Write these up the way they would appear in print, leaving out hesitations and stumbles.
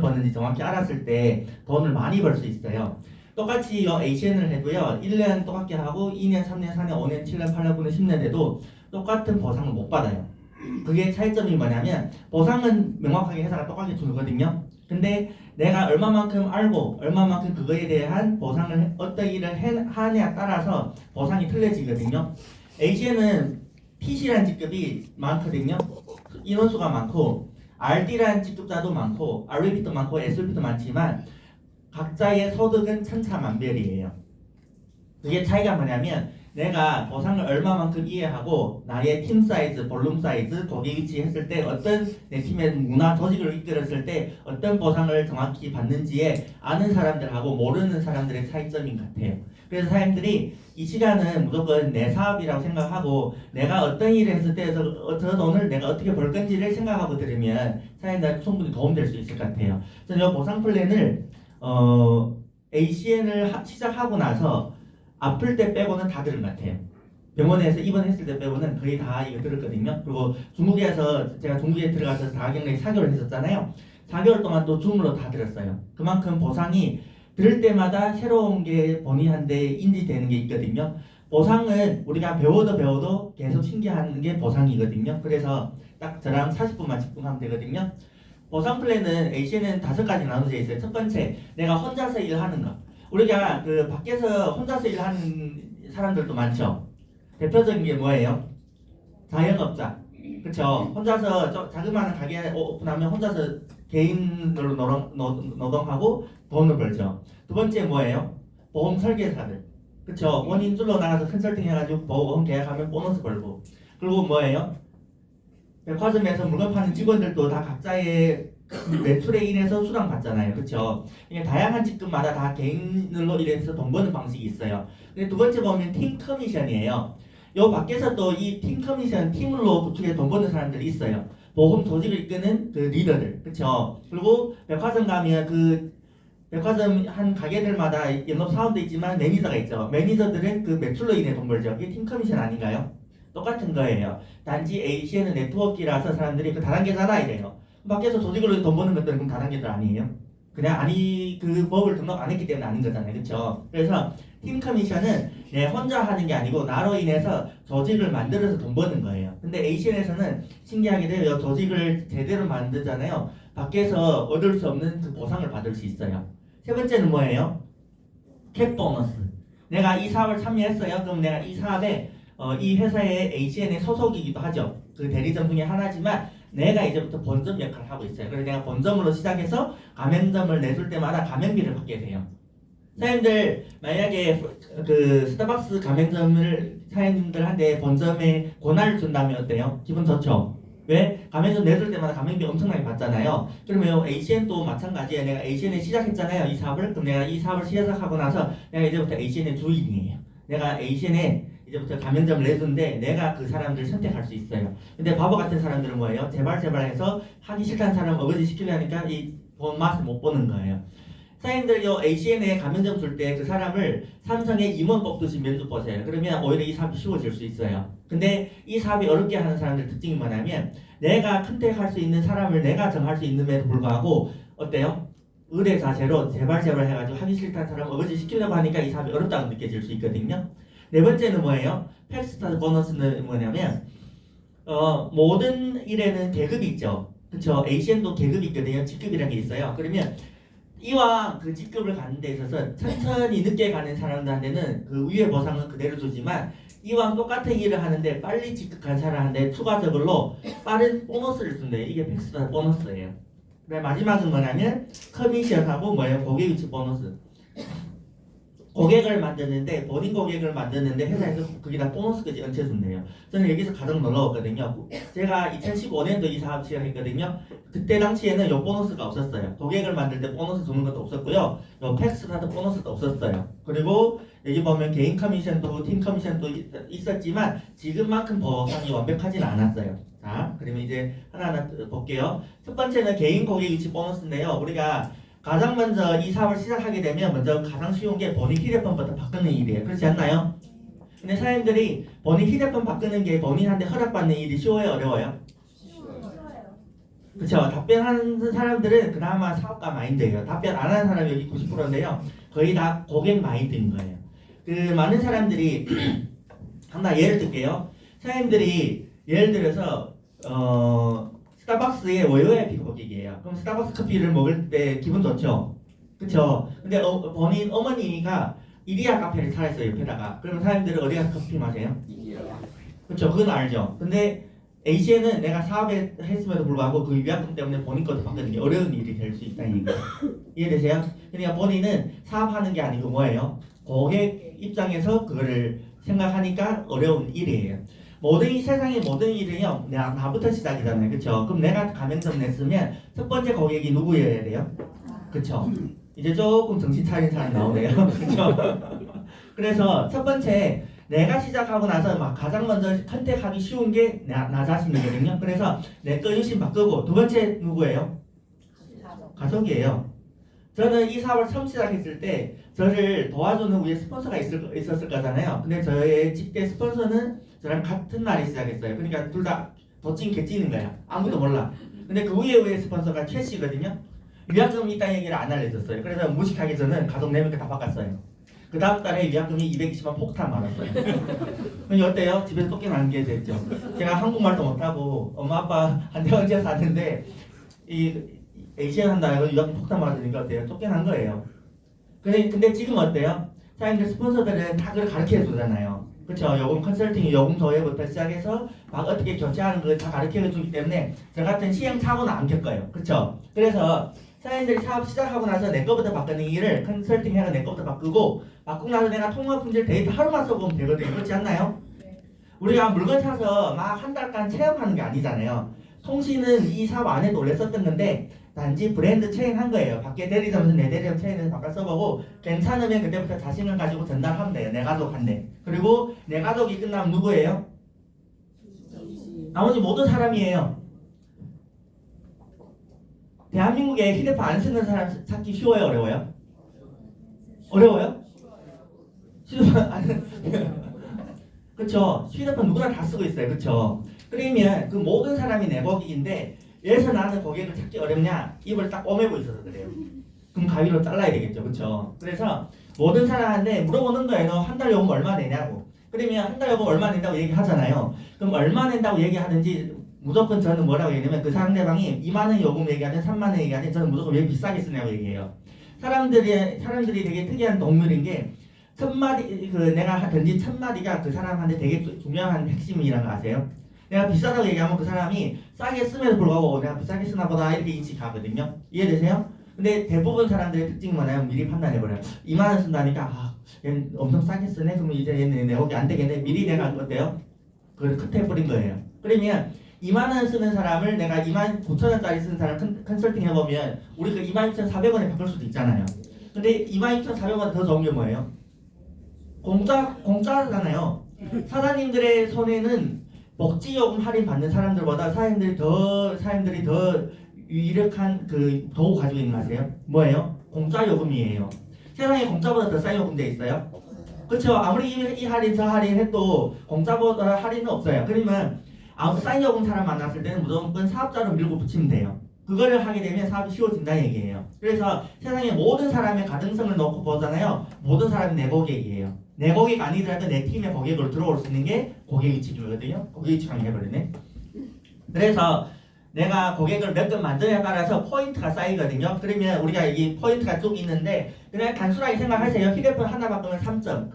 얼마만큼 버는지 정확히 알았을 때 돈을 많이 벌 수 있어요. 똑같이 ACN을 해도요. 1년 똑같게 하고 2년, 3년, 4년, 5년, 7년, 8년, 9년, 10년 해도 똑같은 보상을 못 받아요. 그게 차이점이 뭐냐면 보상은 명확하게 회사가 똑같이 주거든요. 근데 내가 얼마만큼 알고 얼마만큼 그거에 대한 보상을 어떤 일을 하냐에 따라서 보상이 틀려지거든요. ACN은 PC라는 직급이 많거든요. 인원수가 많고 RD라는 직급자도 많고 RVP도 많고 SVP도 많지만 각자의 소득은 천차만별이에요. 그게 차이가 뭐냐면 내가 보상을 얼마만큼 이해하고 나의 팀 사이즈, 볼륨 사이즈, 고객 위치 했을 때 어떤 내 팀의 문화 조직을 이끌었을 때 어떤 보상을 정확히 받는지에 아는 사람들하고 모르는 사람들의 차이점인 것 같아요. 그래서 사람들이 이 시간은 무조건 내 사업이라고 생각하고 내가 어떤 일을 했을 때 저 돈을 내가 어떻게 벌 건지를 생각하고 들으면 사람들한테 충분히 도움될 수 있을 것 같아요. 저는 이 보상 플랜을 ACN을 시작하고 나서 아플 때 빼고는 다 들은 것 같아요. 병원에서 입원했을 때 빼고는 거의 다 이거 들었거든요. 그리고 중국에서 제가 중국에 들어가서 4개월 4개월 했었잖아요. 4개월 동안 또 줌으로 다 들었어요. 그만큼 보상이 들을 때마다 새로운 게 본인한테 인지되는 게 있거든요. 보상은 우리가 배워도 계속 신기한 게 보상이거든요. 그래서 딱 저랑 40분만 집중하면 되거든요. 보상 플랜은 ACN은 5가지 나눠져 있어요. 첫 번째, 내가 혼자서 일하는 거. 우리가 그 밖에서 혼자서 일하는 사람들도 많죠. 대표적인 게 뭐예요? 자영업자. 그렇죠. 혼자서 자그마한 가게 오픈하면 혼자서 개인으로 노동하고 돈을 벌죠. 두 번째 뭐예요? 보험 설계사들. 그렇죠. 원인줄로 나가서 컨설팅 해가지고 보험 계약하면 보너스 벌고. 그리고 뭐예요? 백화점에서 물건 파는 직원들도 다 각자의 매출에 인해서 수당 받잖아요. 그렇죠? 이게 다양한 직급마다 다 개인으로 일해서 돈 버는 방식이 있어요. 근데 두 번째 보면 팀 커미션이에요. 요 밖에서 또 이 팀 커미션 팀으로 구축해 돈 버는 사람들이 있어요. 보험 조직을 이끄는 그 리더들. 그렇죠? 그리고 백화점 가면 그 백화점 한 가게들마다 영업 사원도 있지만 매니저가 있죠. 매니저들은 그 매출로 인해 돈 벌죠. 그게 팀 커미션 아닌가요? 똑같은 거예요. 단지 ACN은 네트워크라서 사람들이 그 다단계잖아 이래요. 밖에서 조직으로 돈 버는 것들은 그럼 다단계들 아니에요? 그냥 그 법을 등록 안 했기 때문에 아닌 거잖아요. 그렇죠? 그래서 팀 커미션은 내 혼자 하는 게 아니고 나로 인해서 조직을 만들어서 돈 버는 거예요. 근데 ACN에서는 신기하게도 조직을 제대로 만들잖아요. 밖에서 얻을 수 없는 그 보상을 받을 수 있어요. 세 번째는 뭐예요? 캡 보너스. 내가 이 사업을 참여했어요. 그럼 내가 이 사업에 이 회사의 ACN의 소속이기도 하죠. 그 대리점 중에 하나지만 내가 이제부터 본점 역할을 하고 있어요. 그래서 내가 본점으로 시작해서 가맹점을 내줄 때마다 가맹비를 받게 돼요. 사장님들 만약에 그 스타벅스 가맹점을 사장님들한테 본점에 권한을 준다면 어때요? 기분 좋죠? 왜? 가맹점 내줄 때마다 가맹비 엄청나게 받잖아요. 그러면 ACN도 마찬가지예요. 내가 ACN에 시작했잖아요. 이 사업을. 그럼 내가 이 사업을 시작하고 나서 내가 이제부터 ACN의 주인이에요. 내가 ACN에 이제부터 가맹점을 내주는데 내가 그 사람들을 선택할 수 있어요. 근데 바보 같은 사람들은 뭐예요? 제발 해서 하기 싫다는 사람 어거지 시키려니까 이 돈 맛을 못 보는 거예요. 사장님들 요 ACN에 가맹점 줄 때 그 사람을 삼성의 임원 뽑듯이 면접 보세요. 그러면 오히려 이 사업이 쉬워질 수 있어요. 근데 이 사업이 어렵게 하는 사람들 특징이 뭐냐면 내가 컨택할 수 있는 사람을 내가 정할 수 있는데도 불구하고 어때요? 의뢰 자체로 제발 해가지고 하기 싫다는 사람 어거지 시키려고 하니까 이 사업이 어렵다고 느껴질 수 있거든요. 네 번째는 뭐예요? 팩스타 보너스는 뭐냐면 모든 일에는 계급이 있죠. 그렇죠? ACN도 계급이 있거든요. 직급이라는 게 있어요. 그러면 이왕 그 직급을 가는 데 있어서 천천히 늦게 가는 사람들한테는 그 위의 보상은 그대로 주지만 이왕 똑같은 일을 하는데 빨리 직급간 사람한테 추가적으로 빠른 보너스를 준대요. 이게 팩스타 보너스예요. 그다음 마지막은 뭐냐면 커미션하고 뭐예요? 고객 위치 보너스. 고객을 만드는데 본인 고객을 만드는데 회사에서 거기다 보너스까지 얹혀준대요. 저는 여기서 가장 놀라웠거든요. 제가 2015년도 이 사업 시작했거든요. 그때 당시에는 요 보너스가 없었어요. 고객을 만들 때 보너스 주는 것도 없었고요. 요 팩스라도 보너스도 없었어요. 그리고 여기 보면 개인 커미션도 팀 커미션도 있었지만 지금만큼 보상이 완벽하진 않았어요. 자, 그러면 이제 하나하나 볼게요. 첫 번째는 개인 고객 위치 보너스인데요. 우리가 가장 먼저 이 사업을 시작하게 되면 먼저 가장 쉬운 게 본인 휴대폰부터 바꾸는 일이에요. 그렇지 않나요? 근데 사람들이 본인 휴대폰 바꾸는 게 본인한테 허락받는 일이 쉬워요? 어려워요? 쉬워요. 그쵸? 답변하는 사람들은 그나마 사업가 마인드예요. 답변 안 하는 사람이 여기 90%인데요. 거의 다 고객 마인드인 거예요. 그 많은 사람들이 하나 예를 들게요. 사장님들이 예를 들어서 스타벅스의 월요일 픽 고객이에요. 그럼 스타벅스 커피를 먹을 때 기분 좋죠? 그쵸? 근데 본인 어머니가 이리야 카페를 차렸어요 옆에다가. 그러면 사람들은 어디 가서 커피 마세요? 그쵸? 그건 알죠. 근데 A씨에는 내가 사업을 했음에도 불구하고 그 위약금 때문에 본인 것도 받는 게 어려운 일이 될 수 있다는 얘기예요. 이해되세요? 그러니까 본인은 사업하는 게 아니고 뭐예요? 고객 입장에서 그거를 생각하니까 어려운 일이에요. 모든 이 세상의 모든 일은요 나부터 시작이잖아요. 그쵸? 그럼 내가 가맹점 냈으면 첫 번째 고객이 누구여야 돼요? 그쵸? 이제 조금 정신 차린 사람 나오네요. 그쵸? 그래서 첫 번째 내가 시작하고 나서 막 가장 먼저 컨택하기 쉬운 게 나 자신이거든요. 그래서 내 거 유심 바꾸고 두 번째 누구예요? 가족이에요. 저는 이 사업을 처음 시작했을 때 저를 도와주는 위에 스폰서가 있었을 거잖아요. 근데 저의 직계 스폰서는 저랑 같은 날에 시작했어요. 그러니까 둘 다 도찐 개찐인 거야. 아무도 몰라. 근데 그 위에 스폰서가 최씨거든요. 위약금이 있다는 얘기를 안 알려줬어요. 그래서 무식하게 저는 가족 4명께 다 바꿨어요. 그 다음 달에 위약금이 220만 폭탄 많았어요. 그럼 어때요? 집에서 쫓겨나는 게 됐죠. 제가 한국말도 못하고 엄마 아빠한테 얹혀 사는데 이 에이시안 한다 해서 위약금 폭탄 맞으니까 어때요? 쫓겨난 거예요. 근데 지금 어때요? 사장님들 스폰서들은 다 그걸 가르쳐 주잖아요. 그렇죠? 요금 컨설팅, 요금 조회부터 시작해서 막 어떻게 결제하는 걸 다 가르쳐 주기 때문에 저 같은 시행착오는 안 겪어요. 그렇죠? 그래서 사장님들이 사업 시작하고 나서 내 거부터 바꾸는 일을 컨설팅 해가 내 거부터 바꾸고 나서 내가 통화 품질 데이터 하루만 써보면 되거든요. 그렇지 않나요? 우리가 물건 사서 막 한 달간 체험하는 게 아니잖아요. 통신은 이 사업 안에도 원래 썼던 건데 단지 브랜드 체인한 거예요. 밖에 대리점에서 내 대리점 체인해서 바꿔 써보고 괜찮으면 그때부터 자신을 가지고 전달하면 돼요. 내 가족한테. 그리고 내 가족이 끝나면 누구예요? 나머지 모든 사람이에요. 대한민국에 휴대폰 안 쓰는 사람 찾기 쉬워요? 어려워요? 어려워요? 휴대폰 안 그쵸? 휴대폰 누구나 다 쓰고 있어요. 그쵸? 그러면 그 모든 사람이 내 고객인데 왜서 나는 고객을 찾기 어렵냐? 입을 딱 꼬매고 있어서 그래요. 그럼 가위로 잘라야 되겠죠. 그쵸? 그래서 모든 사람한테 물어보는 거예요. 너 한 달 요금 얼마 내냐고. 그러면 한 달 요금 얼마 낸다고 얘기하잖아요. 그럼 얼마 낸다고 얘기하든지 무조건 저는 뭐라고 얘기하냐면 그 상대방이 2만 원 요금 얘기하든 3만 원 얘기하든 저는 무조건 왜 비싸게 쓰냐고 얘기해요. 사람들이 되게 특이한 동물인 게 그 내가 던진 1000마디가 그 사람한테 되게 중요한 핵심이라는 거 아세요? 내가 비싸다고 얘기하면 그 사람이 싸게 쓰면서 불구하고 내가 비싸게 쓰나 보다 이렇게 인식하거든요. 이해되세요? 근데 대부분 사람들의 특징이 뭐냐면 미리 판단해버려요. 2만 원 쓴다니까 얘는 엄청 싸게 쓰네. 그러면 이제 얘는 내 거기 안 되겠네. 미리 내가 어때요? 그걸 컷해버린 거예요. 그러면 2만 원 쓰는 사람을 내가 2만 9천 원짜리 쓰는 사람 컨설팅 해보면 우리 그 22,400원에 바꿀 수도 있잖아요. 근데 22,400원 더 좋은 게 뭐예요? 공짜잖아요. 사장님들의 손에는 복지요금 할인 받는 사람들보다 사장님들이 더 유력한 그 도구 가지고 있는 거 아세요? 뭐예요? 공짜 요금이에요. 세상에 공짜보다 더 싼 요금제 있어요? 그렇죠. 아무리 이 할인 저 할인 해도 공짜보다 할인은 없어요. 그러면 싼 요금 사람 만났을 때는 무조건 사업자로 밀고 붙이면 돼요. 그거를 하게 되면 사업이 쉬워진다는 얘기예요. 그래서 세상에 모든 사람의 가능성을 놓고 보잖아요. 모든 사람이 내 고객이에요. 내 고객 아니더라도 내 팀의 고객으로 들어올 수 있는 게 고객 위치거든요. 고객 위치랑 해버리네. 그래서 내가 고객을 몇 건 만드냐에 따라서 포인트가 쌓이거든요. 그러면 우리가 이 포인트가 쭉 있는데 그냥 단순하게 생각하세요. 휴대폰 하나 바꾸면 3점.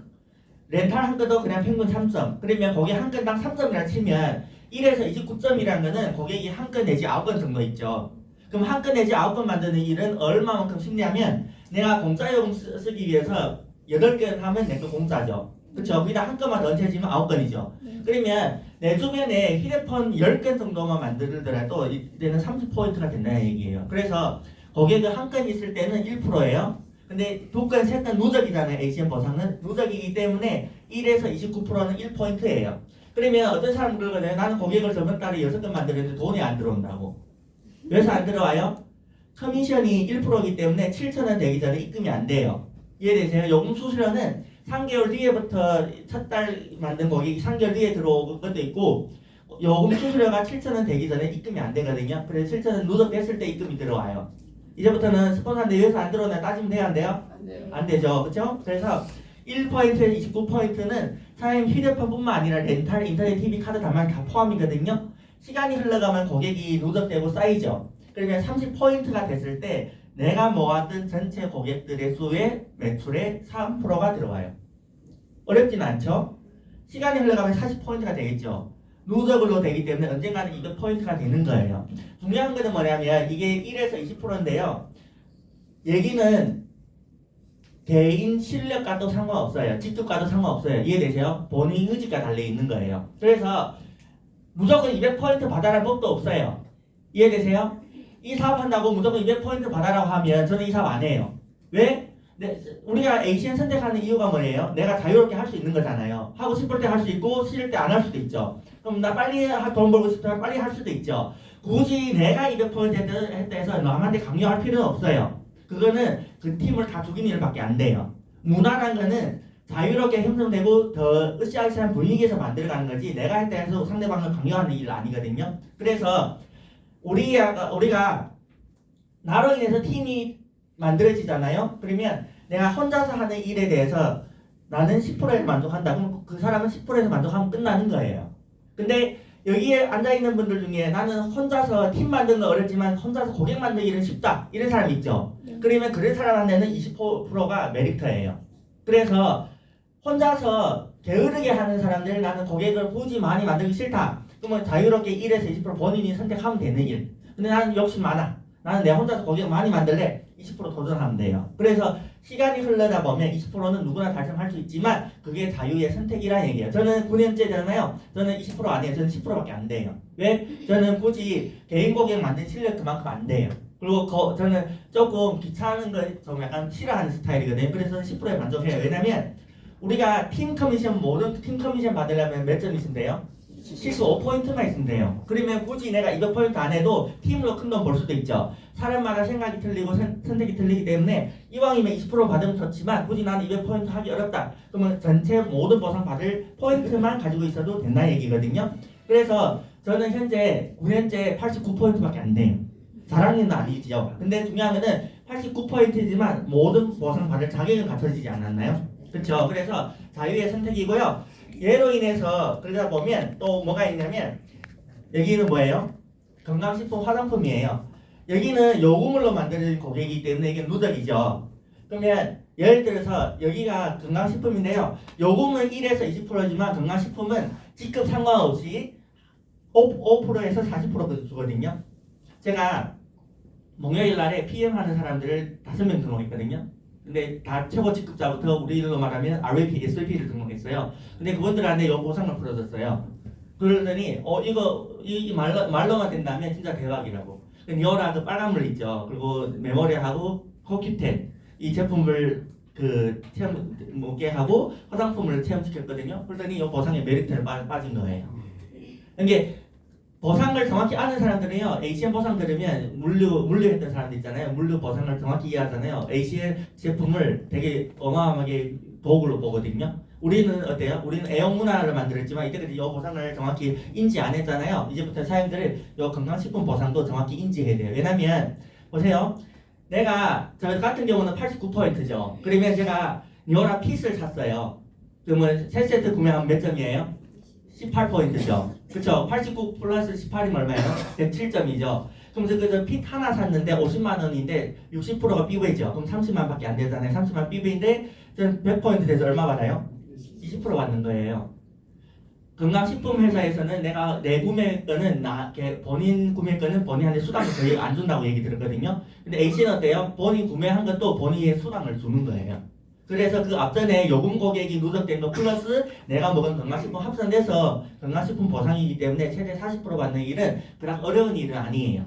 렌탈 한 건도 그냥 평균 3점. 그러면 고객 한 건당 3점이라 치면 1에서 29점이라는 거는 고객이 한 건 내지 9건 정도 있죠. 그럼 한 건 내지 9건 만드는 일은 얼마만큼 쉽냐면 내가 공짜 요금 쓰기 위해서 8건 하면 내 거 공짜죠. 그쵸? 거기다 한 건만 더 얹혀지면 9건이죠. 그러면 내 주변에 휴대폰 10건 정도만 만들더라도 이때는 30포인트가 된다는 얘기예요. 그래서 고객이 한 건 있을 때는 1%예요. 근데 2건, 3건 누적이잖아요. ACM 보상은 누적이기 때문에 1에서 29%는 1포인트예요. 그러면 어떤 사람은 그러거든요. 나는 고객을 저번 달에 6건 만들었는데 돈이 안 들어온다고. 왜서 안 들어와요? 커미션이 1%이기 때문에 7,000원 되기 전에 입금이 안 돼요. 이해되세요? 요금 수수료는 3개월 뒤에부터 첫 달 만든 고객이 3개월 뒤에 들어온 것도 있고 요금 수수료가 7,000원 되기 전에 입금이 안 되거든요. 그래서 7,000원 누적됐을 때 입금이 들어와요. 이제부터는 스폰서한테 여기서 안 들어오면 따지면 돼요, 안 돼요? 안 돼요. 안 되죠, 그렇죠? 그래서 1%에서 29%는 사장님 휴대폰뿐만 아니라 렌탈, 인터넷, TV, 카드, 단말 다 포함이거든요. 시간이 흘러가면 고객이 누적되고 쌓이죠. 그러면 30%가 됐을 때 내가 모았던 전체 고객들의 수의 매출의 3%가 들어와요. 어렵진 않죠? 시간이 흘러가면 40%가 되겠죠. 누적으로 되기 때문에 언젠가는 200%가 되는 거예요. 중요한 거는 뭐냐면 이게 1에서 20%인데요. 얘기는 개인 실력과도 상관없어요. 직급과도 상관없어요. 이해되세요? 본인 의지가 달려있는 거예요. 그래서 무조건 200% 받아라 법도 없어요. 이해되세요? 이 사업 한다고 무조건 200% 받아라고 하면 저는 이 사업 안 해요. 왜? 우리가 ACN 선택하는 이유가 뭐예요? 내가 자유롭게 할 수 있는 거잖아요. 하고 싶을 때 할 수 있고 싫을 때 안 할 수도 있죠. 그럼 나 빨리 돈 벌고 싶다 빨리 할 수도 있죠. 굳이 내가 200% 했다 해서 남한테 강요할 필요는 없어요. 그거는 그 팀을 다 죽이는 일밖에 안 돼요. 문화라는 거는 자유롭게 형성되고 더 으쌰으쌰한 분위기에서 만들어가는 거지 내가 했다 해서 상대방을 강요하는 일 아니거든요. 그래서 우리가 나로 인해서 팀이 만들어지잖아요. 그러면 내가 혼자서 하는 일에 대해서 나는 10%에서 만족한다. 그럼 그 사람은 10%에서 만족하면 끝나는 거예요. 근데 여기에 앉아있는 분들 중에 나는 혼자서 팀 만드는 거 어렵지만 혼자서 고객 만드는 일은 쉽다. 이런 사람 있죠. 그러면 그런 사람한테는 20%가 메리트예요. 그래서 혼자서 게으르게 하는 사람들 나는 고객을 굳이 많이 만들기 싫다. 그러면 자유롭게 1에서 20% 본인이 선택하면 되는 일. 근데 나는 욕심 많아. 나는 내 혼자서 고객 많이 만들래. 20% 도전하면 돼요. 그래서 시간이 흘러다 보면 20%는 누구나 달성할 수 있지만 그게 자유의 선택이라는 얘기예요. 저는 9년째잖아요. 저는 20% 안 해요. 저는 10%밖에 안 돼요. 왜? 저는 굳이 개인 고객 만든 실력 그만큼 안 돼요. 그리고 저는 조금 귀찮은 걸 좀 약간 싫어하는 스타일이거든요. 그래서 10%에 만족해요. 왜냐면 우리가 팀 커미션 모든 팀 커미션 받으려면 몇 점 있으면 돼요? 75%만 있으면 돼요. 그러면 굳이 내가 200%안 해도 팀으로 큰 돈 벌 수도 있죠. 사람마다 생각이 틀리고 선택이 틀리기 때문에 이왕이면 20% 받으면 좋지만 굳이 나는 200% 하기 어렵다. 그러면 전체 모든 보상 받을 포인트만 가지고 있어도 된다는 얘기거든요. 그래서 저는 현재 9년째 89%밖에 안 돼요. 자랑은 아니죠. 근데 중요한 거는 89%지만 모든 보상 받을 자격은 갖춰지지 않았나요? 그렇죠. 그래서 자유의 선택이고요. 얘로 인해서 그러다 보면 또 뭐가 있냐면 여기는 뭐예요? 건강식품 화장품이에요. 여기는 요금으로 만들어진 고객이기 때문에 이게 누적이죠. 그러면 예를 들어서 여기가 건강식품인데요. 요금은 1에서 20%지만 건강식품은 직급 상관없이 5%에서 40% 주거든요. 제가 목요일 날에 PM 하는 사람들을 5명 등록했거든요. 근데 다 최고 직급자부터 우리로 말하면 RVP, SVP를 등록했어요. 근데 그분들한테 요 보상을 풀어줬어요. 그러더니 이 말로만 된다면 진짜 대박이라고. 니오라 그 빨간물 있죠. 그리고 메모리하고 코큐텐 이 제품을 그 체험 먹게 하고 화장품을 체험시켰거든요. 그러더니 이 보상에 메리트를 빠진 거예요. 이게 보상을 정확히 아는 사람들은요, ACN 보상 들으면 물류했던 사람들 있잖아요. 물류 보상을 정확히 이해하잖아요. ACN 제품을 되게 어마어마하게 도구로 보거든요. 우리는 어때요? 우리는 애용 문화를 만들었지만 이때까지 이 보상을 정확히 인지 안 했잖아요. 이제부터 사람들이 이 건강식품 보상도 정확히 인지해야 돼요. 왜냐면 보세요. 저 같은 경우는 89%죠. 그러면 제가 니오라 핏을 샀어요. 그러면 3세트 구매하면 몇 점이에요? 18%죠. 그쵸? 89 플러스 18이면 얼마예요? 107점이죠. 그럼 그저 핏 하나 샀는데 50만 원인데 60%가 삐베죠. 그럼 30만 밖에 안 되잖아요. 30만 삐베인데 저는 100% 돼서 얼마 받아요? 20% 받는 거예요. 건강식품 회사에서는 내가 내 구매권은 본인 구매권은 본인한테 수당을 거의 안 준다고 얘기 들었거든요. 근데 A씨는 어때요? 본인 구매한 것도 본인의 수당을 주는 거예요. 그래서 그 앞전에 요금 고객이 누적된 거 플러스 내가 먹은 건강식품 합산돼서 건강식품 보상이기 때문에 최대 40% 받는 일은 그닥 어려운 일은 아니에요.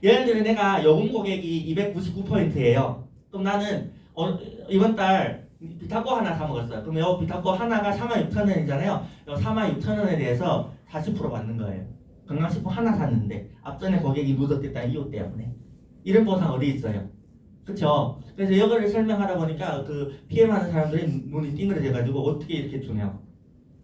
예를 들어 내가 요금 고객이 299%예요. 그럼 나는 이번 달 비타코 하나 사 먹었어요. 그럼 이 비타코 하나가 46,000원이잖아요. 이 46,000원에 대해서 40% 받는 거예요. 건강식품 하나 샀는데 앞전에 고객이 누적됐다는 이유 때문에. 이런 보상 어디 있어요? 그쵸? 그래서 이거를 설명하다 보니까 그 PM하는 사람들이 눈이 띵그러져가지고 어떻게 이렇게 주냐.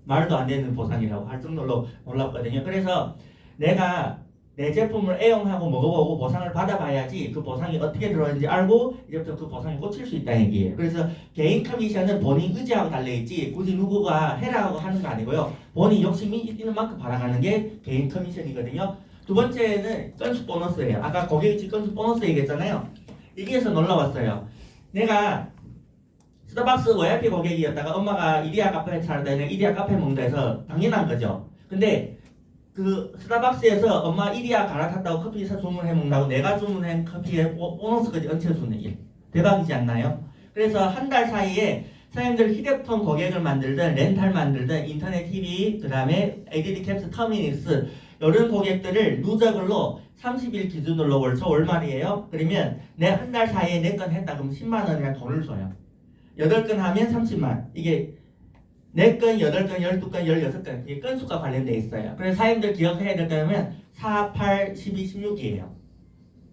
말도 안 되는 보상이라고 할 정도로 놀랐거든요. 그래서 내가 내 제품을 애용하고 먹어보고 보상을 받아봐야지 그 보상이 어떻게 들어오는지 알고 이제부터 그 보상에 꽂힐 수 있다는 얘기예요. 그래서 개인 커미션은 본인 의지하고 달려있지 굳이 누구가 해라고 하는 거 아니고요. 본인 욕심이 있는 만큼 받아가는 게 개인 커미션이거든요. 두 번째는 건수 보너스예요. 아까 고객이 건수 보너스 얘기했잖아요. 여기에서 놀라웠어요. 내가 스타벅스 VIP 고객이었다가 엄마가 이디야 카페에 차는데 내가 이디야 카페 먹는다 해서 당연한 거죠. 근데 그 스타벅스에서 엄마 이디야 갈아탔다고 커피 주문해 먹는다고 내가 주문한 커피에 보너스까지 얹혀주는 일. 대박이지 않나요? 그래서 한 달 사이에 사장님들 휴대폰 고객을 만들든 렌탈 만들든 인터넷 TV 그 다음에 LED 캡스 터미니스 이런 고객들을 누적으로 30일 기준으로 월말이에요. 그러면 내 한 달 사이에 4건 했다 그러면 10만 원이랑 돈을 줘요. 8건 하면 30만. 이게 4건, 8건, 12건, 16건 이게 건수가 관련돼 있어요. 그래서 사장님들 기억해야 될 거면 4, 8, 12, 16이에요.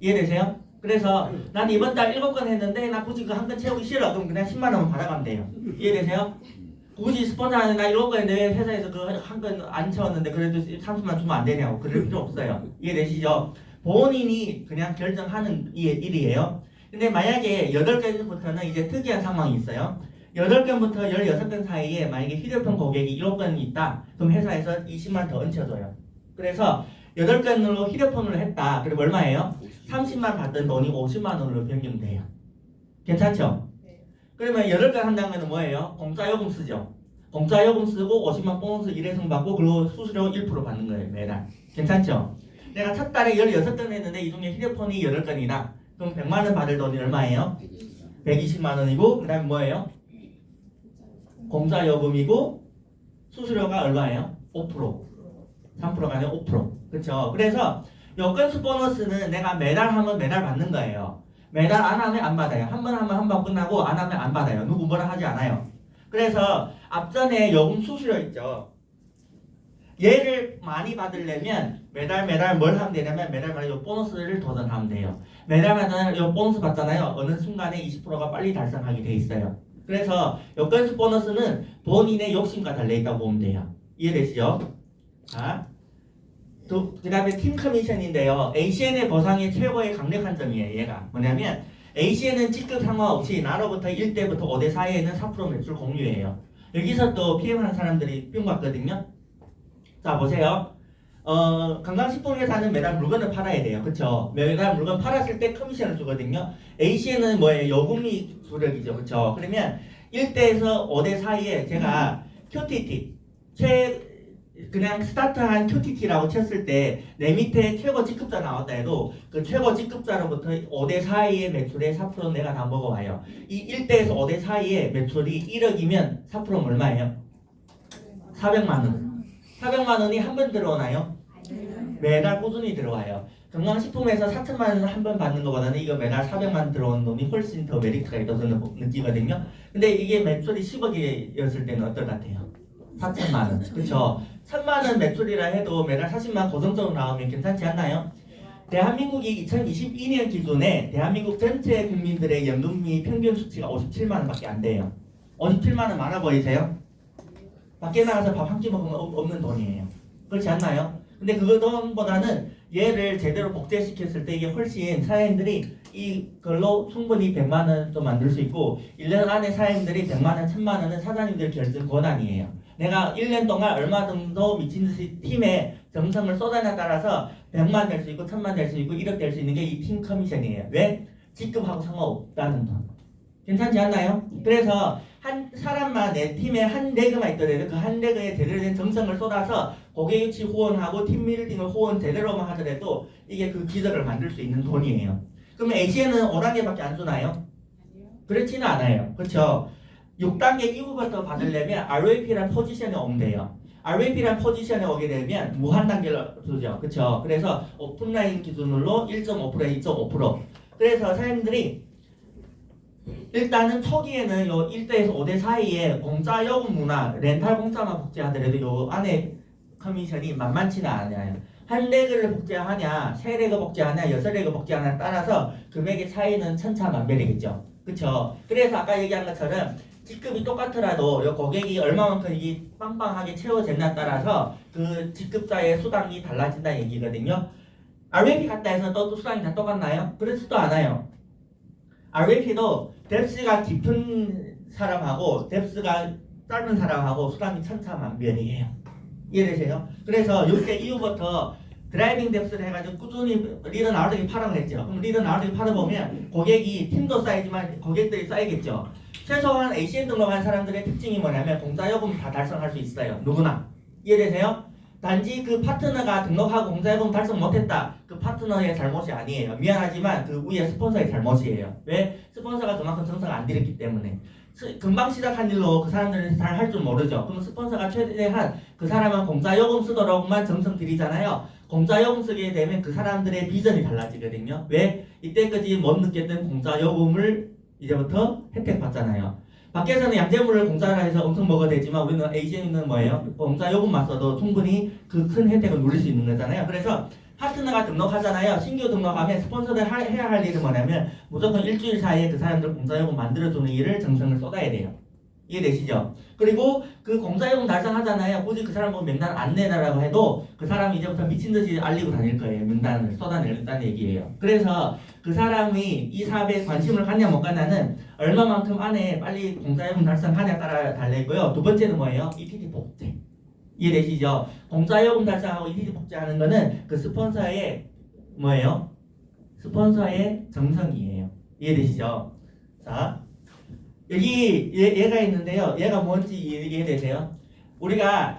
이해되세요? 그래서 난 이번 달 7건 했는데 나 굳이 그 한 건 채우기 싫어. 그럼 그냥 10만 원만 받아가면 돼요. 이해되세요? 굳이 스폰서는 나 7건 했는데 회사에서 그 한 건 안 채웠는데 그래도 30만 주면 안 되냐고. 그럴 필요 없어요. 이해되시죠? 본인이 그냥 결정하는 일이에요. 근데 만약에 8건부터는 이제 특이한 상황이 있어요. 8건부터 16건 사이에 만약에 휴대폰 고객이 1호건이 있다. 그럼 회사에서 20만 더 얹혀줘요. 그래서 8건으로 휴대폰을 했다. 그럼 얼마예요? 30만 받던 돈이 50만 원으로 변경돼요. 괜찮죠? 그러면 8건 한다면 뭐예요? 공짜 요금 쓰죠. 공짜 요금 쓰고 50만 보너스 1회성 받고 그리고 수수료 1% 받는 거예요. 매달. 괜찮죠? 내가 첫 달에 16건 했는데 이 중에 휴대폰이 8건이다. 그럼 100만 원 받을 돈이 얼마예요? 120만 원이고 그 다음에 뭐예요? 공짜 요금이고 수수료가 얼마예요? 5%. 3%가 아니라 5%. 그렇죠? 그래서 요 건수 보너스는 내가 매달 하면 매달 받는 거예요. 매달 안 하면 안 받아요. 한 번 하면 한 번 끝나고 안 하면 안 받아요. 누구 뭐라 하지 않아요. 그래서 앞전에 요금 수수료 있죠. 얘를 많이 받으려면 매달 뭘 하면 되냐면 매달 요 보너스를 도전하면 돼요. 매달 요 보너스 받잖아요. 어느 순간에 20%가 빨리 달성하게 돼 있어요. 그래서 요 건수 보너스는 본인의 욕심과 달려있다고 보면 돼요. 이해되시죠? 자, 그 다음에 팀 커미션인데요. ACN의 보상의 최고의 강력한 점이에요. 얘가 뭐냐면 ACN은 직급 상관없이 나로부터 1대부터 5대 사이에는 4% 매출 공유예요. 여기서 또 PM하는 사람들이 뿅 갔거든요. 자 보세요. 건강식품 회사는 매달 물건을 팔아야 돼요. 그쵸? 매달 물건 팔았을 때 커미션을 주거든요. ACN은 뭐예요? 요금이 주력이죠. 그쵸? 그러면 1대에서 5대 사이에 제가 QTT 그냥 스타트한 QTT라고 쳤을 때 내 밑에 최고 직급자 나왔다 해도 그 최고 직급자로부터 5대 사이의 매출의 4% 내가 다 먹어와요. 이 1대에서 5대 사이의 매출이 1억이면 4%는 얼마예요? 400만 원. 400만 원이 한 번 들어오나요? 매달 꾸준히 들어와요. 건강식품에서 4천만 원 한 번 받는 것보다는 이거 매달 400만 원 들어오는 놈이 훨씬 더 메리트가 있다고 저는 느끼거든요. 근데 이게 매출이 10억이었을 때는 어떨 것 같아요? 4천만 원. 그렇죠? 1,000만 원 매출이라 해도 매달 40만 고정적으로 나오면 괜찮지 않나요? 대한민국이 2022년 기준에 대한민국 전체 국민들의 연금리 평균 수치가 57만 원밖에 안 돼요. 57만 원 많아 보이세요? 밖에 나가서 밥 한 끼 먹으면 없는 돈이에요. 그렇지 않나요? 근데 그 돈보다는 얘를 제대로 복제시켰을 때 이게 훨씬 사장님들이 이걸로 충분히 100만 원도 만들 수 있고 1년 안에 사장님들이 100만 원, 1000만 원은 사장님들 결정 권한이에요. 내가 1년 동안 얼마 정도 미친듯이 팀에 정성을 쏟아내 따라서 100만 될 수 있고 1000만 될 수 있고 1억 될 수 있는 게 이 팀 커미션이에요. 왜? 직급하고 상관없다는 돈. 괜찮지 않나요? 그래서 한 사람만 내 팀에 한 레그만 있더라도 그 한 레그에 제대로 된 정성을 쏟아서 고객 유치 후원하고 팀 빌딩을 후원 제대로만 하더라도 이게 그 기적을 만들 수 있는 돈이에요. 그러면 ACN은 5단계밖에 안 주나요? 그렇지는 않아요. 그렇죠? 6단계 이후부터 받으려면 RAP라는 포지션에 오면 돼요. RAP라는 포지션에 오게 되면 무한 단계를 주죠. 그렇죠? 그래서 오픈라인 기준으로 1.5%에 2.5%. 그래서 사장님들이 일단은 초기에는 요 1대에서 5대 사이에 공짜 요금 문화, 렌탈 공짜만 복제하더라도 요 안에 커미션이 만만치는 않아요. 한 레그를 복제하냐, 세 레그 복제하냐, 6레그 복제하냐에 따라서 금액의 차이는 천차만별이겠죠. 그쵸? 그래서 아까 얘기한 것처럼 직급이 똑같더라도 요 고객이 얼마만큼 이게 빵빵하게 채워졌냐에 따라서 그 직급자의 수당이 달라진다는 얘기거든요. RVP 같다 해서 또 수당이 다 똑같나요? 그렇지도 않아요. RVP도 뎁스가 깊은 사람하고 뎁스가 짧은 사람하고 수당이 천차만별이에요. 이해되세요? 그래서 이때 이후부터 드라이빙 뎁스를 해가지고 꾸준히 리더 나르기 팔아고 했죠. 그럼 리더 나르기 팔아보면 고객이 팀도 쌓이지만 고객들이 쌓이겠죠. 최소한 ACN 등록한 사람들의 특징이 뭐냐면 공짜요금 다 달성할 수 있어요. 누구나. 이해되세요? 단지 그 파트너가 등록하고 공짜요금 달성 못했다. 그 파트너의 잘못이 아니에요. 미안하지만 그 위에 스폰서의 잘못이에요. 왜? 스폰서가 그만큼 정성을 안 들였기 때문에. 금방 시작한 일로 그 사람들은 잘 할 줄 모르죠. 그럼 스폰서가 최대한 그 사람은 공짜요금 쓰도록만 정성 들이잖아요. 공짜요금 쓰게 되면 그 사람들의 비전이 달라지거든요. 왜? 이때까지 못 느꼈던 공짜요금을 이제부터 혜택 받잖아요. 밖에서는 양재물을 공짜로 해서 엄청 먹어야 되지만 우리는 ACN은 뭐예요? 공짜요금만 써도 충분히 그 큰 혜택을 누릴 수 있는 거잖아요. 그래서 파트너가 등록하잖아요. 신규 등록하면 스폰서들 해야 할 일은 뭐냐면 무조건 일주일 사이에 그 사람들 공짜요금 만들어주는 일을 정성을 쏟아야 돼요. 이해되시죠? 그리고 그 공짜요금 달성하잖아요. 굳이 그 사람 보고 명단 안 내놔라고 해도 그 사람이 이제부터 미친듯이 알리고 다닐 거예요. 명단을 쏟아낸다는 얘기예요. 그래서 그 사람이 이 사업에 관심을 갖냐 못 갖냐는 얼마만큼 안에 빨리 공짜요금 달성하냐에 따라 달려있고요. 두 번째는 뭐예요? ETT 복제. 이해되시죠? 공짜요금 달성하고 ETT 복제하는 거는 그 스폰서의 뭐예요? 스폰서의 정성이에요. 이해되시죠? 자, 여기 얘가 있는데요. 얘가 뭔지 이해되세요?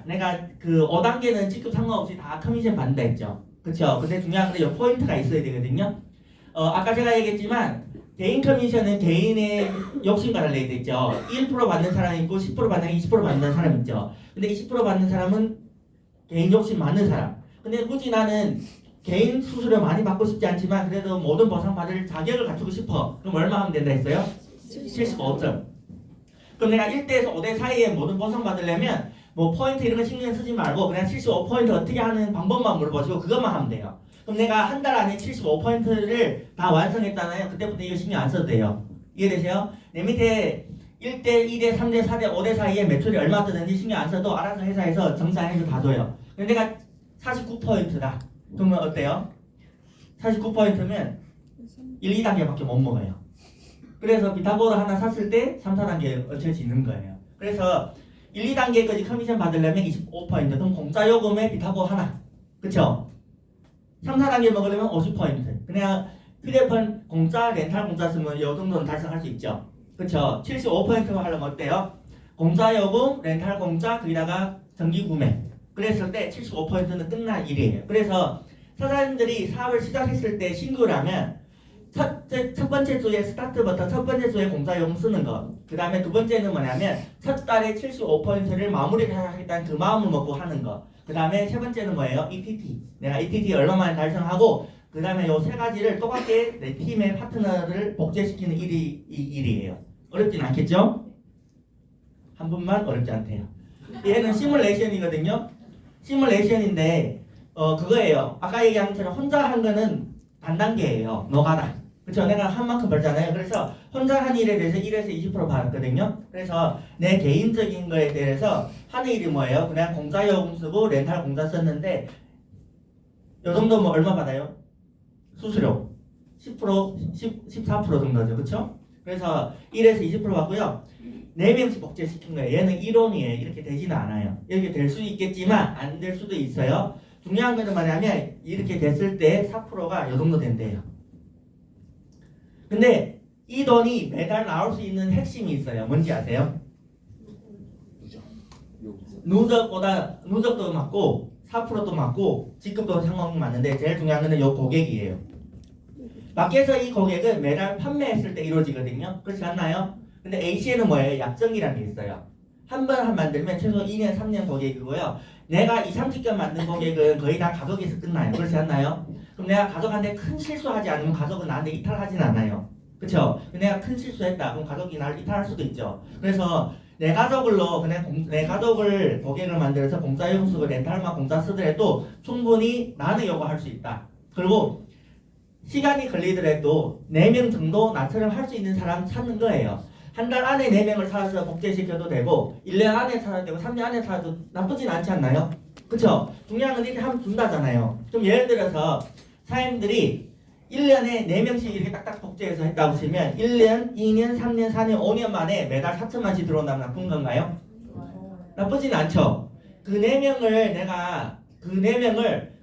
내가 그 5단계는 직급 상관없이 다 커미션 받는다 했죠. 그쵸? 근데 중요한 건 이 포인트가 있어야 되거든요. 아까 제가 얘기했지만 개인 커미션은 개인의 욕심과 달려야 되죠. 1% 받는 사람이 있고 10% 받는 사람이 20% 받는 사람 있죠. 근데 20% 받는 사람은 개인 욕심 많은 사람. 근데 굳이 나는 개인 수수료 많이 받고 싶지 않지만 그래도 모든 보상 받을 자격을 갖추고 싶어. 그럼 얼마 하면 된다 했어요? 75점. 그럼 내가 1대에서 5대 사이에 모든 보상 받으려면 뭐 포인트 이런 거 신경 쓰지 말고 그냥 75포인트 어떻게 하는 방법만 물어보시고 그것만 하면 돼요. 그럼 내가 한 달 안에 75포인트를 다 완성했잖아요. 그때부터 이거 신경 안 써도 돼요. 이해되세요? 내 밑에 1대, 2대, 3대, 4대, 5대 사이에 매출이 얼마 뜨는지 신경 안 써도 알아서 회사에서 정산해서 다 줘요. 근데 내가 49포인트다. 그러면 어때요? 49포인트면 1, 2단계밖에 못 먹어요. 그래서 비타고를 하나 샀을 때 3, 4단계에 얹혀지는 거예요. 그래서 1, 2단계까지 커미션 받으려면 25포인트. 그럼 공짜 요금에 비타고 하나. 그쵸? 3, 4단계 먹으려면 50포인트. 그냥 휴대폰 공짜, 렌탈 공짜 쓰면 이 정도는 달성할 수 있죠. 그쵸? 75포인트만 하려면 어때요? 공짜 요금, 렌탈 공짜, 거기다가 정기 구매. 그랬을 때 75포인트는 끝난 일이에요. 그래서 사장님들이 사업을 시작했을 때 신규라면 첫 번째 주에 스타트부터 첫 번째 주에 공짜요금 쓰는 거. 그 다음에 두 번째는 뭐냐면 첫 달에 75%를 마무리하겠다는 그 마음을 먹고 하는 거. 그 다음에 세 번째는 뭐예요? ETT. 내가 ETT 얼마만에 달성하고 그 다음에 요 세 가지를 똑같게 내 팀의 파트너를 복제시키는 일이 이 일이에요. 어렵진 않겠죠? 한 분만 어렵지 않대요. 얘는 시뮬레이션이거든요. 시뮬레이션인데 그거예요. 아까 얘기한 것처럼 혼자 한 거는 단단계예요. 노가다. 그렇죠? 내가 한 만큼 벌잖아요. 그래서 혼자 한 일에 대해서 1에서 20% 받았거든요. 그래서 내 개인적인 거에 대해서 하는 일이 뭐예요? 그냥 공짜요금 쓰고 렌탈 공짜 썼는데 요 정도면 얼마 받아요? 수수료 10%, 14% 정도죠. 그렇죠? 그래서 1에서 20% 받고요. 4명씩 복제시킨 거예요. 얘는 이론이에요. 이렇게 되지는 않아요. 이렇게 될 수 있겠지만 안 될 수도 있어요. 중요한 것은 뭐냐면 이렇게 됐을 때 4%가 요 정도 된대요. 근데 이 돈이 매달 나올 수 있는 핵심이 있어요. 뭔지 아세요? 누적도 맞고 4%도 맞고 직급도 상관이 맞는데 제일 중요한 것은 요 고객이에요. 밖에서 이 고객은 매달 판매했을 때 이루어지거든요. 그렇지 않나요? 근데 AC에는 뭐예요? 약정이라는 게 있어요. 한 번 만들면 최소 2년, 3년 고객이고요. 내가 2, 30건 만든 고객은 거의 다 가족에서 끝나요. 그렇지 않나요? 그럼 내가 가족한테 큰 실수하지 않으면 가족은 나한테 이탈하진 않아요. 그렇죠? 내가 큰 실수했다. 그럼 가족이 나를 이탈할 수도 있죠. 그래서 내 가족을로 그냥 내 가족을 고객을 만들어서 공짜요금 쓰고 렌탈만 공짜 쓰더라도 충분히 나는 요구할 수 있다. 그리고 시간이 걸리더라도 4명 정도 나처럼 할 수 있는 사람 찾는 거예요. 한 달 안에 4명을 찾아서 복제시켜도 되고 1년 안에 찾아도 되고 3년 안에 찾아도 나쁘진 않지 않나요? 그쵸? 중요한 건 이렇게 하면 준다잖아요. 좀 예를 들어서 사장님들이 1년에 4명씩 이렇게 딱딱 복제해서 했다고 치면 1년, 2년, 3년, 4년, 5년 만에 매달 4천만씩 들어온다면 나쁜 건가요? 나쁘진 않죠. 그 4명을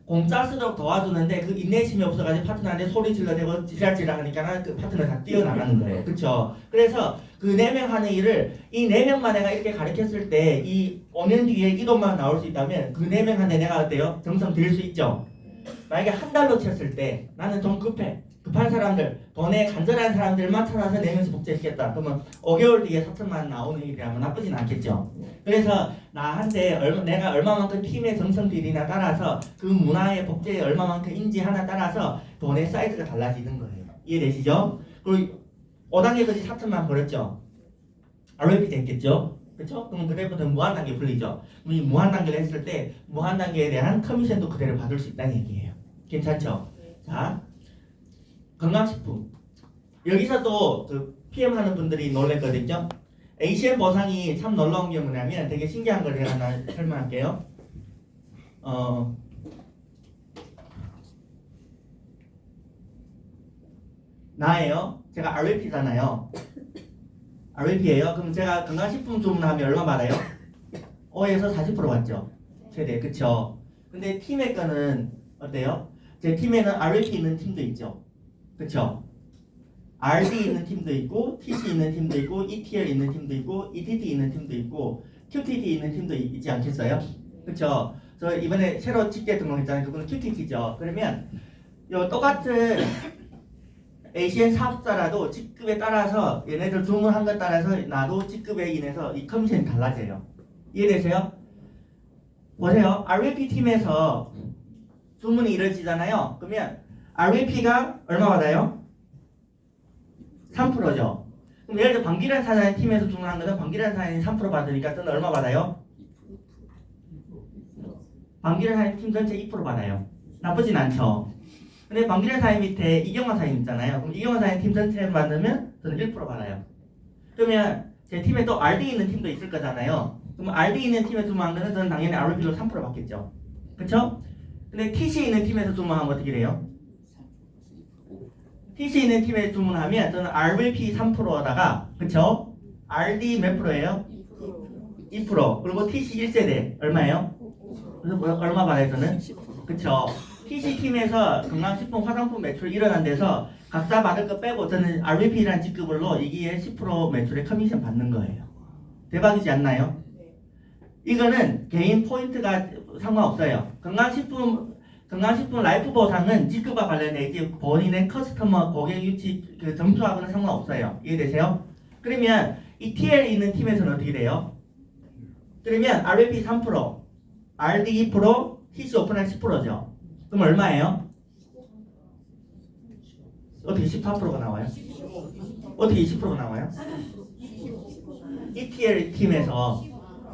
공짜 쓰도록 도와주는데 그 인내심이 없어가지고 파트너한테 소리 질러대고 지랄지랄 하니까 그 파트너 다 뛰어나가는 거예요. 그쵸? 그래서 그 4명 하는 일을 이 4명만 내가 이렇게 가르쳤을 때 이 5년 뒤에 이 돈만 나올 수 있다면 그 4명한테 내가 어때요? 정성 들일 수 있죠? 만약에 한 달로 쳤을 때 나는 좀 급한 사람들, 돈에 간절한 사람들만 찾아서 4명씩 복제했겠다. 그러면 5개월 뒤에 4천만 나오는 일이라면 나쁘진 않겠죠. 그래서 나한테 내가 얼마만큼 팀의 정성 들이나 따라서 그 문화의 복제에 얼마만큼 인지하나 따라서 돈의 사이즈가 달라지는 거예요. 이해되시죠? 그리고 5단계까지 4천만 벌었죠. ROP 됐겠죠? 그렇죠? 그럼 그때부터 무한단계 풀리죠. 이 무한단계를 했을 때 무한단계에 대한 커미션도 그대로 받을 수 있다는 얘기예요. 괜찮죠? 자, 건강식품. 여기서도 그 PM 하는 분들이 놀랬거든요. ACM 보상이 참 놀라운 게 뭐냐면 되게 신기한 걸 제가 하나 설명할게요. 나예요. 제가 RVP잖아요. RVP예요. 그럼 제가 건강식품 주문하면 얼마 받아요? 5에서 40% 받죠. 최대. 그쵸? 근데 팀의 거는 어때요? 제 팀에는 RVP 있는 팀도 있죠. 그쵸? RD 있는 팀도 있고, TC 있는 팀도 있고, ETL 있는 팀도 있고, ETT 있는 팀도 있고, QTT 있는 팀도 있지 않겠어요? 그쵸? 저 이번에 새로 직계 등록했잖아요. 그분은 QTT죠. 그러면 요 똑같은 ACN 사업자라도 직급에 따라서 얘네들 주문한 것 따라서 나도 직급에 인해서 이 커미션이 달라져요. 이해되세요? 보세요. RVP 팀에서 주문이 이루어지잖아요. 그러면 RVP가 얼마 받아요? 3%죠. 그럼 예를 들어 방기란 사장님 팀에서 주문한 거는 방기란 사장님이 3% 받으니까 저는 얼마 받아요? 방기란 사장님 팀 전체 2% 받아요. 나쁘진 않죠. 근데 방기란 사장님 밑에 이경화 사장님 있잖아요. 그럼 이경화 사장님 팀 전체를 받으면 저는 1% 받아요. 그러면 제 팀에 또 RD 있는 팀도 있을 거잖아요. 그럼 RD 있는 팀에 주문한 거는 저는 당연히 RVP로 3% 받겠죠. 그쵸? 근데 TC 있는 팀에서 주문하면 어떻게 돼요? TC 있는 팀에 주문하면 저는 RVP 3%다가 그쵸? RD 몇 프로예요? 2%. 그리고 TC 1세대 얼마예요? 그래서 얼마 받아요 저는? 그쵸? TC 팀에서 건강식품 화장품 매출 일어난 데서 각자 받을 거 빼고 저는 RVP라는 직급으로 이기에 10% 매출의 커미션 받는 거예요. 대박이지 않나요? 이거는 개인 포인트가 상관없어요. 건강식품 라이프 보상은 직급과 관련돼 있지 본인의 커스터머 고객 유치 그 점수하고는 상관없어요. 이해되세요? 그러면 이 TL 있는 팀에서는 어떻게 돼요? 그러면 RVP 3%, RD 2%, TC 오픈한 10%죠. 그럼 얼마예요? 어떻게 14%가 나와요? 어떻게 20%가 나와요? ETL 팀에서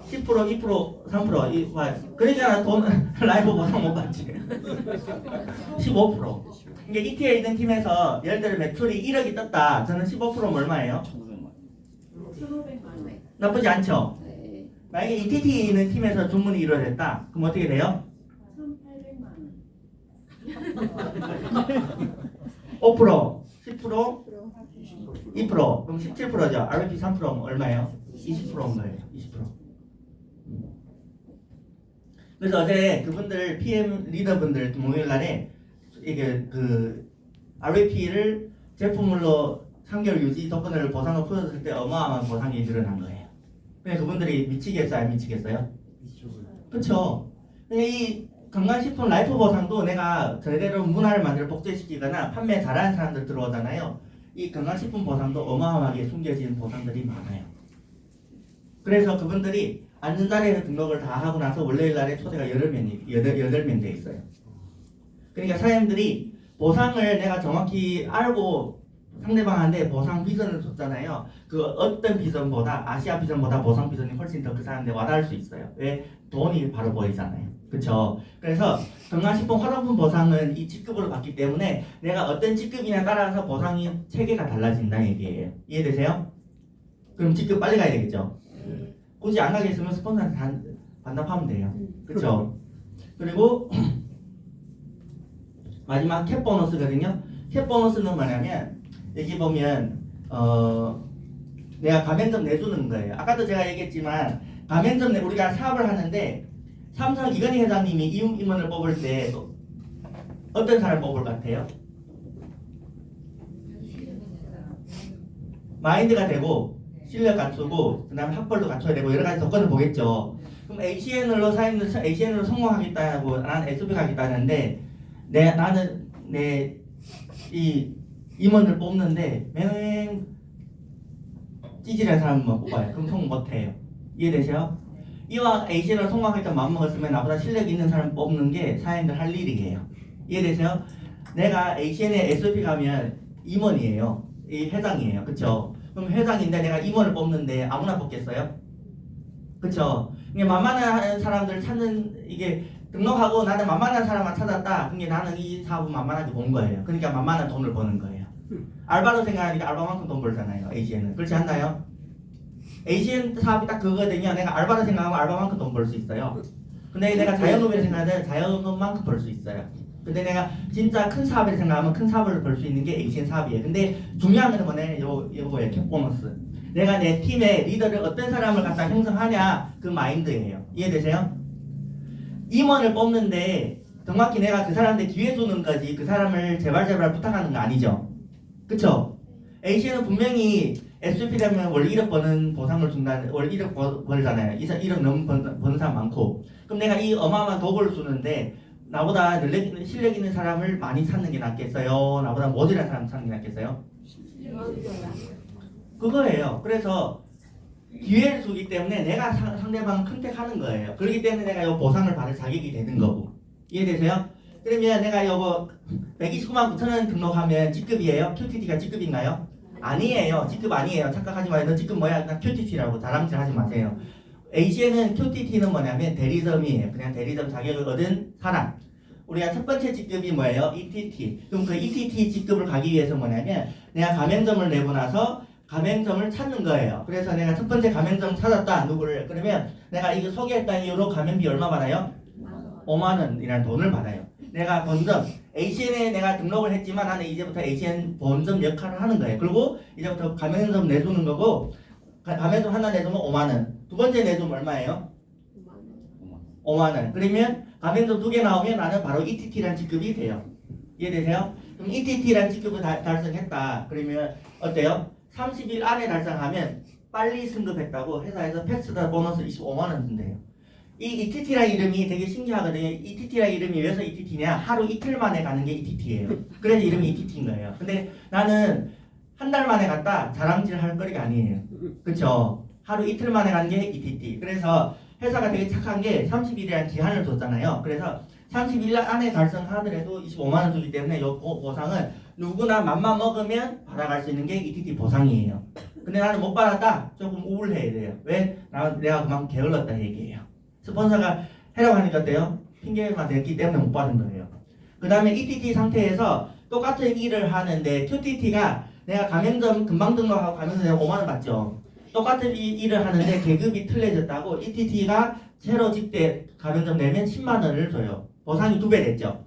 10%, 2%, 3% 그러니까 돈 라이브 보상 못 받지. 15%. 그러니까 ETL 있는 팀에서 예를 들어 매출이 1억이 떴다. 저는 15%면 얼마예요? 1,500만 원. 나쁘지 않죠? 만약에 ETT 있는 팀에서 주문이 이루어졌다. 그럼 어떻게 돼요? 1,800만 원. 5%, 10%, 2%. 그럼 17%죠. RVP 3%면 얼마예요? 20%인 거예요. 20%. 그래서 어제 그분들 PM 리더분들 목요일날에 이게 그 RVP를 제품물로 3개월 유지 조건을 보상을 풀었을 때 어마어마한 보상이 늘어난 거예요. 근데 그분들이 미치겠어요, 안 미치겠어요? 그렇죠. 근데 이 건강식품 라이프 보상도 내가 제대로 문화를 만들어 복제시키거나 판매 잘하는 사람들 들어오잖아요. 이 건강식품 보상도 어마어마하게 숨겨진 보상들이 많아요. 그래서 그분들이 앉은 자리에서 등록을 다 하고 나서 월요일 날에 초대가 8명 돼 있어요. 그러니까 사장님들이 보상을 내가 정확히 알고 상대방한테 보상 비전을 줬잖아요. 그 어떤 비전보다 아시아 비전보다 보상 비전이 훨씬 더 그 사람한테 와닿을 수 있어요. 왜? 돈이 바로 보이잖아요. 그쵸? 그래서 건강식품 화장품 보상은 이 직급으로 받기 때문에 내가 어떤 직급이냐 따라서 보상이 체계가 달라진다는 얘기예요. 이해되세요? 그럼 직급 빨리 가야 되겠죠. 굳이 안 가겠으면 스폰서한테 반납하면 돼요. 그렇죠? 그리고 마지막 캡 보너스거든요. 캡 보너스는 뭐냐면 여기 보면 내가 가맹점 내주는 거예요. 아까도 제가 얘기했지만 가맹점 내 우리가 사업을 하는데 삼성 이건희 회장님이 임원을 뽑을 때 어떤 사람 뽑을 것 같아요? 마인드가 되고 실력 갖추고 그다음에 학벌도 갖춰야 되고 여러 가지 조건을 보겠죠. 그럼 ACN으로 ACN으로 성공하겠다고 나는 SP 가겠다는데 나는 내 이 임원을 뽑는데 맨 찌질한 사람만 뽑아요. 그럼 성공 못해요. 이해되세요? 이와 ACN으로 성공하겠다 마음먹었으면 나보다 실력 있는 사람 뽑는 게 사장님들 할 일이에요. 이해되세요? 내가 ACN에 SP 가면 임원이에요. 이 회장이에요. 그쵸? 그럼 회장인데 내가 임원을 뽑는데 아무나 뽑겠어요? 그쵸? 이게 만만한 사람들 찾는 이게 등록하고 나는 만만한 사람만 찾았다. 그게 나는 이 사업은 만만하게 본 거예요. 그러니까 만만한 돈을 버는 거예요. 알바로 생각하니까 알바만큼 돈 벌잖아요. ACN은. 그렇지 않나요? ACN 사업이 딱 그거거든요. 내가 알바로 생각하면 알바만큼 돈 벌 수 있어요. 근데 내가 자영업이라 생각하면 자영업만큼 벌 수 있어요. 근데 내가 진짜 큰 사업이라 생각하면 큰 사업을 벌 수 있는 게 ACN 사업이에요. 근데 중요한 건 뭐냐면 요거예요. 캡 보너스. 내가 내 팀의 리더를 어떤 사람을 갖다 형성하냐 그 마인드예요. 이해되세요? 임원을 뽑는데 정확히 내가 그 사람한테 기회 주는 거지 그 사람을 제발 부탁하는 거 아니죠. 그쵸? ACN은 분명히 SP라면 월 1억 버는 보상을 준다는 월 1억 벌잖아요. 1억 넘는 버는 사람 많고 그럼 내가 이 어마어마한 도구를 주는데 나보다 실력 있는 사람을 많이 찾는 게 낫겠어요? 나보다 모자란 사람 찾는 게 낫겠어요? 그거예요. 그래서 기회를 주기 때문에 내가 상대방을 컨택하는 거예요. 그렇기 때문에 내가 이 보상을 받을 자격이 되는 거고. 이해되세요? 그러면 내가 이거 129만 9천 원 등록하면 직급이에요? QTT가 직급인가요? 아니에요. 직급 아니에요. 착각하지 마요. 너 직급 뭐야? 나 QTT라고 자랑질 하지 마세요. ACN은 QTT는 뭐냐면 대리점이에요. 그냥 대리점 자격을 얻은 사람. 우리가 첫 번째 직급이 뭐예요? ETT. 그럼 그 ETT 직급을 가기 위해서 뭐냐면 내가 가맹점을 내고 나서 가맹점을 찾는 거예요. 그래서 내가 첫 번째 가맹점 찾았다. 누구를? 그러면 내가 이거 소개했다는 이유로 가맹비 얼마 받아요? 5만 원이라는 돈을 받아요. 내가 본점 ACN에 내가 등록을 했지만 나는 이제부터 ACN 본점 역할을 하는 거예요. 그리고 이제부터 가맹점 내주는 거고 가맹점 하나 내주면 5만 원. 두 번째 내주면 얼마예요? 5만 원. 그러면 가맹점 2개 나오면 나는 바로 ETT라는 직급이 돼요. 이해되세요? 그럼 ETT라는 직급을 달성했다. 그러면 어때요? 30일 안에 달성하면 빨리 승급했다고 회사에서 패스다 보너스 25만 원 준대요. 이 ETT라는 이름이 되게 신기하거든요. ETT라는 이름이 왜서 ETT냐? 하루 이틀 만에 가는 게 ETT예요. 그래서 이름이 ETT인 거예요. 근데 나는 한 달 만에 갔다 자랑질 할 거리가 아니에요. 그쵸? 하루 이틀 만에 가는 게 ETT. 그래서 회사가 되게 착한 게 30일이라는 기한을 줬잖아요. 그래서 30일 안에 달성하더라도 25만 원 주기 때문에 이 보상은 누구나 맘만 먹으면 받아갈 수 있는 게 ETT 보상이에요. 근데 나는 못 받았다? 조금 우울해야 돼요. 왜? 내가 그만큼 게을렀다 얘기예요. 스폰서가 해라고 하니까 어때요? 핑계만 댔기 때문에 못 받은 거예요. 그 다음에 ETT 상태에서 똑같은 일을 하는데 QTT가 내가 가맹점 금방 등록하고 가면서 내가 5만 원 받죠. 똑같은 일을 하는데 계급이 틀려졌다고 ETT가 새로 직대 가맹점 내면 10만 원을 줘요. 보상이 2배 됐죠.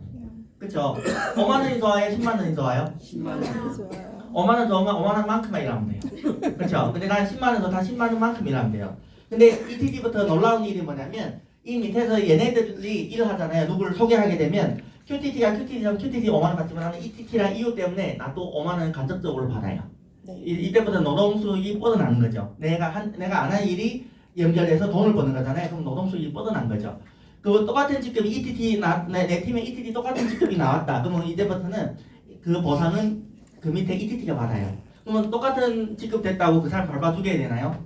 그쵸? 5만 원이 좋아요? 10만 원이 좋아요? 10만 원 좋아요. 5만 원 좋으면 5만 원만큼만 일하면 돼요. 그쵸? 근데 난 10만 원 더 다 10만 원만큼 일하면 돼요. 근데 ETT부터 놀라운 일이 뭐냐면 이 밑에서 얘네들이 일을 하잖아요. 누구를 소개하게 되면 QTT가 QTT 5만 원 받지만 나는 ETT란 이유 때문에 나도 5만 원 간접적으로 받아요. 네. 이때부터 노동수익이 뻗어나는 거죠. 내가 안 한 일이 연결해서 돈을 버는 거잖아요. 그럼 노동수익이 뻗어난 거죠. 그 똑같은 직급이 ETT 내 팀에 ETT 똑같은 직급이 나왔다. 그러면 이제부터는 그 보상은 그 밑에 ETT가 받아요. 그러면 똑같은 직급 됐다고 그 사람 밟아주게 되나요?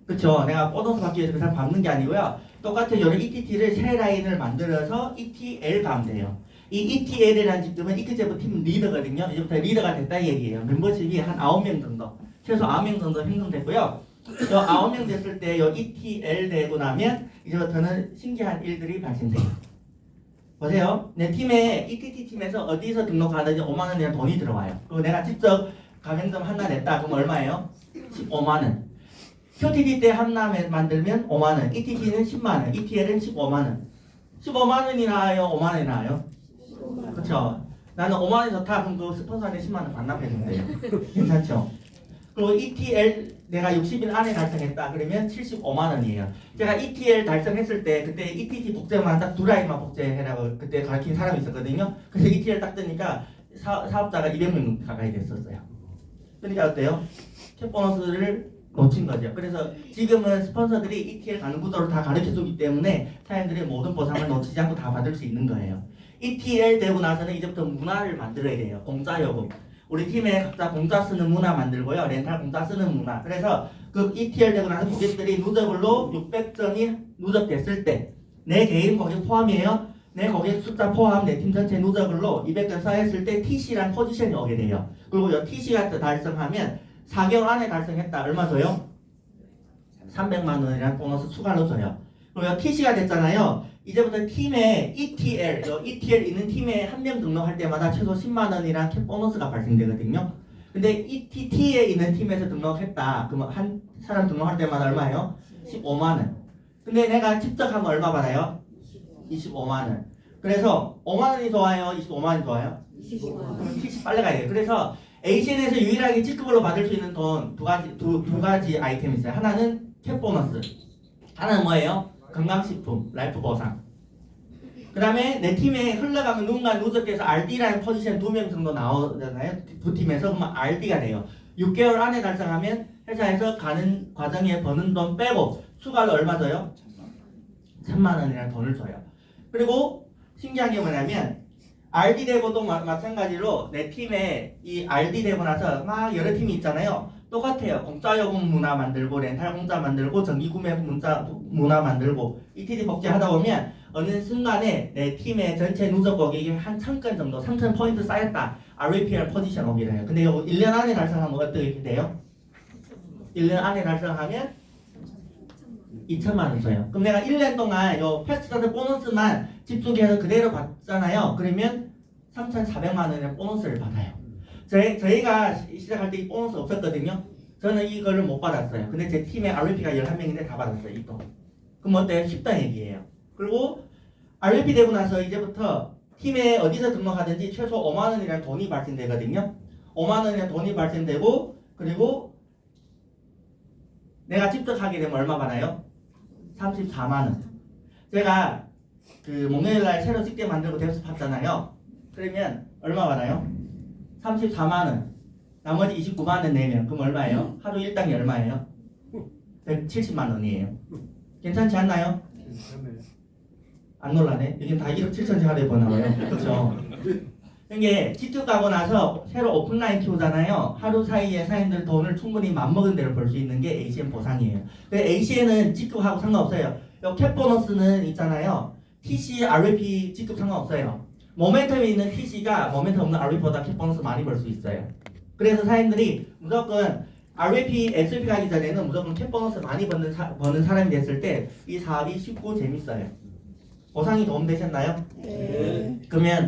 그쵸? 내가 보너스 받기 위해서 그 사람 밟는 게 아니고요. 똑같은 여러 ETT를 세 라인을 만들어서 ETL 가면 돼요. 이 ETL이라는 직급은 이크제프 팀 리더거든요. 이제부터 리더가 됐다 얘기예요. 멤버십이 한 9명 정도, 최소 9명 정도 형성됐고요. 저 9명 됐을 때 요 ETL 되고 나면 이제부터는 신기한 일들이 발생돼요. 보세요. 내 팀에 ETT 팀에서 어디서 등록하든지 5만 원이라는 돈이 들어와요. 그리고 내가 직접 가맹점 하나 냈다. 그럼 얼마예요? 15만 원. QTD 때 하나 만들면 5만 원, ETT는 10만 원, ETL은 15만 원. 15만 원이 나아요, 5만 원이 나아요? 그렇죠. 나는 5만 원이 좋다. 그럼 그 스폰서한테 10만 원 반납해주면 돼요. 괜찮죠? 그리고 ETL 내가 60일 안에 달성했다. 그러면 75만 원이에요. 제가 ETL 달성했을 때 그때 ETT 복제만 딱 두 라인만 복제해라고 그때 가르친 사람이 있었거든요. 그래서 ETL 딱 뜨니까 사업자가 200명 가까이 됐었어요. 그러니까 어때요? 캡 보너스를 놓친 거죠. 그래서 지금은 스폰서들이 ETL 가는 구조를 다 가르쳐주기 때문에 사람들이 모든 보상을 놓치지 않고 다 받을 수 있는 거예요. ETL 되고 나서는 이제부터 문화를 만들어야 돼요. 공짜 요금. 우리 팀에 각자 공짜 쓰는 문화 만들고요. 렌탈 공짜 쓰는 문화. 그래서 그 ETL 되고 나서 고객들이 누적으로 600점이 누적됐을 때 내 개인 고객 포함이에요. 내 고객 숫자 포함 내 팀 전체 누적으로 200점 쌓였을 때 TC란 포지션이 오게 돼요. 그리고 이 TC가 달성하면 4개월 안에 달성했다. 얼마 줘요? 300만 원이라는 보너스 추가로 줘요. 그리고 TC가 됐잖아요. 이제부터 팀에 ETL 있는 팀에 한 명 등록할 때마다 최소 10만 원이란 캡 보너스가 발생되거든요. 근데 ETT에 있는 팀에서 등록했다. 그러면 한 사람 등록할 때마다 얼마예요? 15만 원. 근데 내가 직접 하면 얼마 받아요? 25만 원. 그래서 5만 원이 좋아요? 25만 원이 좋아요? 25만 그럼 TC 빨리 가야 돼요. 그래서 ACN에서 유일하게 직급으로 받을 수 있는 돈 두 가지 아이템이 있어요. 하나는 캡 보너스. 하나는 뭐예요? 건강식품, 라이프 보상. 그 다음에 내 팀에 흘러가면 누군가 누적돼서 RD라는 포지션 2명 정도 나오잖아요. 두 팀에서 그러면 RD가 돼요. 6개월 안에 달성하면 회사에서 가는 과정에 버는 돈 빼고 추가로 얼마 줘요? 3만 원이라는 돈을 줘요. 그리고 신기한 게 뭐냐면 RD 되고도 마찬가지로 내 팀에 이 RD 되고 나서 막 여러 팀이 있잖아요. 똑같아요. 공짜 요금 문화 만들고 렌탈 공짜 만들고 정기 구매 문화 만들고 ETD 복제하다 보면 어느 순간에 내 팀의 전체 누적 고객이 한 1000건 정도 3000포인트 쌓였다. RAPR 포지션 오게 돼요. 근데 이거 1년 안에 달성하면 어떻게 돼요? 1년 안에 달성하면 2천만 원 줘요. 그럼 내가 1년 동안 요 패스트카드 보너스만 집중해서 그대로 받잖아요. 그러면 3,400만 원의 보너스를 받아요. 저희가 시작할 때 이 보너스 없었거든요. 저는 이거를 못 받았어요. 근데 제 팀에 RVP가 11명인데 다 받았어요. 이 돈. 그럼 어때요? 쉽다 얘기예요. 그리고 RVP 되고 나서 이제부터 팀에 어디서 등록하든지 최소 5만 원이라는 돈이 발생되거든요. 5만 원이라는 돈이 발생되고 그리고 내가 직접 하게 되면 얼마 받아요? 34만 원. 제가 그 목요일날 새로 식대 만들고 뎁스 팠잖아요. 그러면 얼마 받아요? 34만 원. 나머지 29만 원 내면 그럼 얼마예요? 하루 일당이 얼마예요? 170만 원이에요. 괜찮지 않나요? 안 놀라네. 여긴 다 1억 7천씩 하루에 버나봐요. 그렇죠? 이게 G2 가고 나서 새로 오픈라인 키우잖아요. 하루 사이에 사람들 돈을 충분히 맘먹은 대로 벌 수 있는 게 ACN 보상이에요. 근데 ACN은 G급하고 상관없어요. 요 캡 보너스는 있잖아요. TC, RVP G급 상관없어요. 모멘텀이 있는 TC가 모멘텀 없는 RVP보다 캡 보너스 많이 벌 수 있어요. 그래서 사람들이 무조건 RVP, SVP 가기 전에는 무조건 캡 보너스 많이 버는 사람이 됐을 때 이 사업이 쉽고 재밌어요. 보상이 도움되셨나요? 네. 그러면